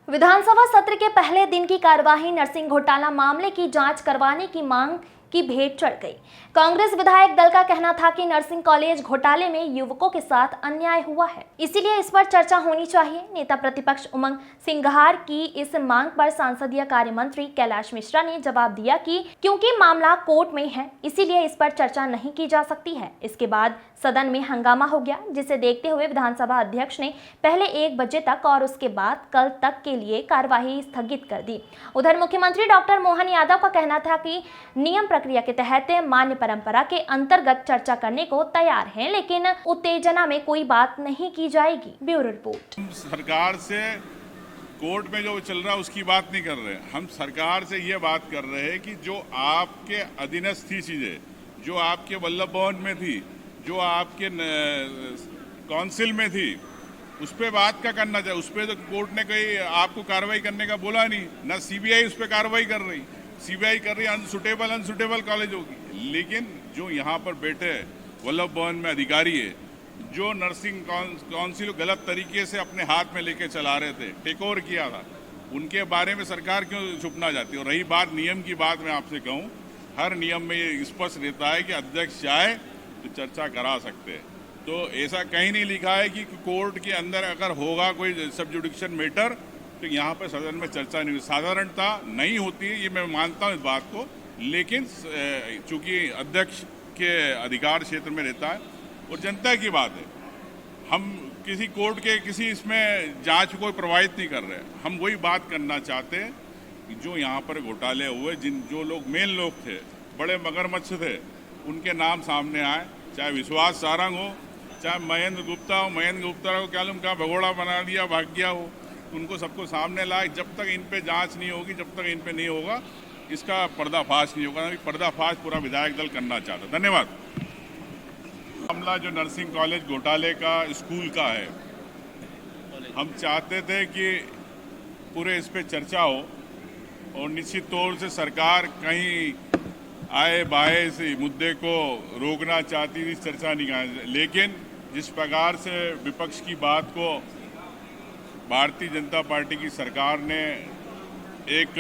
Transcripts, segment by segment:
विधानसभा सत्र के पहले दिन की कार्यवाही नरसिंह घोटाला मामले की जांच करवाने की मांग की भेंट चढ़ गई। कांग्रेस विधायक दल का कहना था कि नर्सिंग कॉलेज घोटाले में युवकों के साथ अन्याय हुआ है, इसीलिए इस पर चर्चा होनी चाहिए। नेता प्रतिपक्ष उमंग सिंघार की इस मांग पर संसदीय कार्य मंत्री कैलाश मिश्रा ने जवाब दिया कि क्योंकि मामला कोर्ट में है, इसीलिए इस पर चर्चा नहीं की जा सकती है। इसके बाद सदन में हंगामा हो गया, जिसे देखते हुए विधानसभा अध्यक्ष ने पहले 1 बजे तक और उसके बाद कल तक के लिए कार्यवाही स्थगित कर दी। उधर मुख्यमंत्री डॉक्टर मोहन यादव का कहना था कि नियम प्रक्रिया के तहत मान्य परंपरा के अंतर्गत चर्चा करने को तैयार हैं, लेकिन उत्तेजना में कोई बात नहीं की जाएगी। Bureau report. सरकार से कोर्ट में जो चल रहा है उसकी बात नहीं कर रहे, हम सरकार से ये बात कर रहे हैं कि जो आपके अधीनस्थ थी चीजें, जो आपके वल्लभ भवन में थी, जो आपके काउंसिल में थी, उस पर बात क्या करना चाहिए। उस पर तो कोर्ट ने कहीं आपको कार्रवाई करने का बोला नहीं, ना सीबीआई उस पर कार्रवाई कर रही। सीबीआई कर रही अनसुटेबल कॉलेज होगी। लेकिन जो यहाँ पर बैठे वल्लभ भवन में अधिकारी है, जो नर्सिंग काउंसिल गलत तरीके से अपने हाथ में लेके चला रहे थे, टेक ओवर किया था, उनके बारे में सरकार क्यों छुपना चाहती है। और रही बात नियम की बात, मैं आपसे कहूँ, हर नियम में ये स्पष्ट रहता है कि अध्यक्ष चाहे तो चर्चा करा सकते हैं। तो ऐसा कहीं नहीं लिखा है कि कोर्ट के अंदर अगर होगा कोई सब जुडिक्शन मैटर तो यहाँ पर सदन में चर्चा नहीं, साधारणता नहीं होती है, ये मैं मानता हूँ इस बात को। लेकिन चूंकि अध्यक्ष के अधिकार क्षेत्र में रहता है और जनता की बात है, हम किसी कोर्ट के किसी इसमें जांच को प्रभावित नहीं कर रहे। हम वही बात करना चाहते हैं कि जो यहाँ पर घोटाले हुए, जो लोग मेन लोग थे, बड़े मगरमच्छ थे, उनके नाम सामने आए। चाहे विश्वास सारंग हो, चाहे महेंद्र गुप्ता हो, महेंद्र गुप्ता को क्या भगोड़ा बना दिया, भाग गया हो, उनको सबको सामने लाए। जब तक इन पे जांच नहीं होगी, जब तक इन पे नहीं होगा, इसका पर्दाफाश नहीं होगा। पर्दाफाश पूरा विधायक दल करना चाहता है। धन्यवाद। मामला जो नर्सिंग कॉलेज घोटाले का स्कूल का है, हम चाहते थे कि पूरे इस पे चर्चा हो और निश्चित तौर से सरकार कहीं आए बाए इस मुद्दे को रोकना चाहती थी, चर्चा नहीं करना। लेकिन जिस प्रकार से विपक्ष की बात को भारतीय जनता पार्टी की सरकार ने एक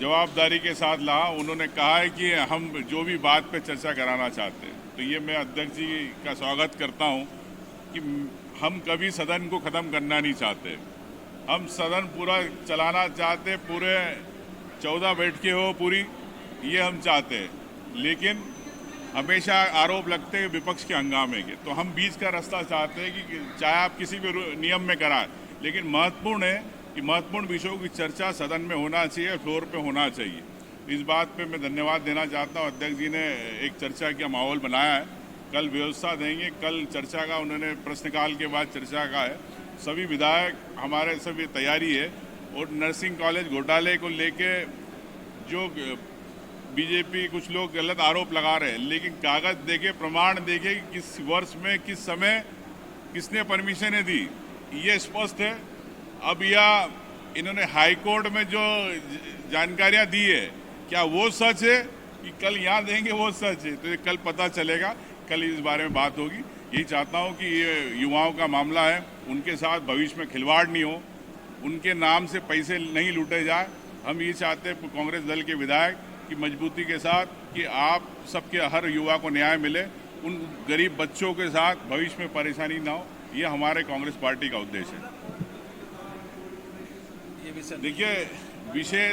जवाबदारी के साथ लाया, उन्होंने कहा है कि हम जो भी बात पे चर्चा कराना चाहते हैं, तो ये मैं अध्यक्ष जी का स्वागत करता हूं कि हम कभी सदन को ख़त्म करना नहीं चाहते। हम सदन पूरा चलाना चाहते, पूरे 14 बैठकें हो पूरी, ये हम चाहते हैं। लेकिन हमेशा आरोप लगते हैं विपक्ष के हंगामे के, तो हम बीच का रास्ता चाहते हैं कि चाहे आप किसी भी नियम में कराएं, लेकिन महत्वपूर्ण है कि महत्वपूर्ण विषयों की चर्चा सदन में होना चाहिए, फ्लोर पे होना चाहिए। इस बात पे मैं धन्यवाद देना चाहता हूं। अध्यक्ष जी ने एक चर्चा का माहौल बनाया है, कल व्यवस्था देंगे, कल चर्चा का उन्होंने प्रश्नकाल के बाद चर्चा का है। सभी विधायक हमारे सभी तैयारी है। और नर्सिंग कॉलेज घोटाले को लेके जो बीजेपी कुछ लोग गलत आरोप लगा रहे हैं, लेकिन कागज देखे, प्रमाण देखे कि किस वर्ष में किस समय किसने परमिशनें दी, ये स्पष्ट है। अब यह इन्होंने हाई कोर्ट में जो जानकारियां दी है, क्या वो सच है कि कल यहाँ देंगे वो सच है, तो ये कल पता चलेगा। कल इस बारे में बात होगी। यही चाहता हूँ कि ये युवाओं का मामला है, उनके साथ भविष्य में खिलवाड़ नहीं हो, उनके नाम से पैसे नहीं लूटे जाए। हम ये चाहते हैं कांग्रेस दल के विधायक की मजबूती के साथ कि आप सबके हर युवा को न्याय मिले, उन गरीब बच्चों के साथ भविष्य में परेशानी ना हो। ये हमारे कांग्रेस पार्टी का उद्देश्य है। देखिए, विषय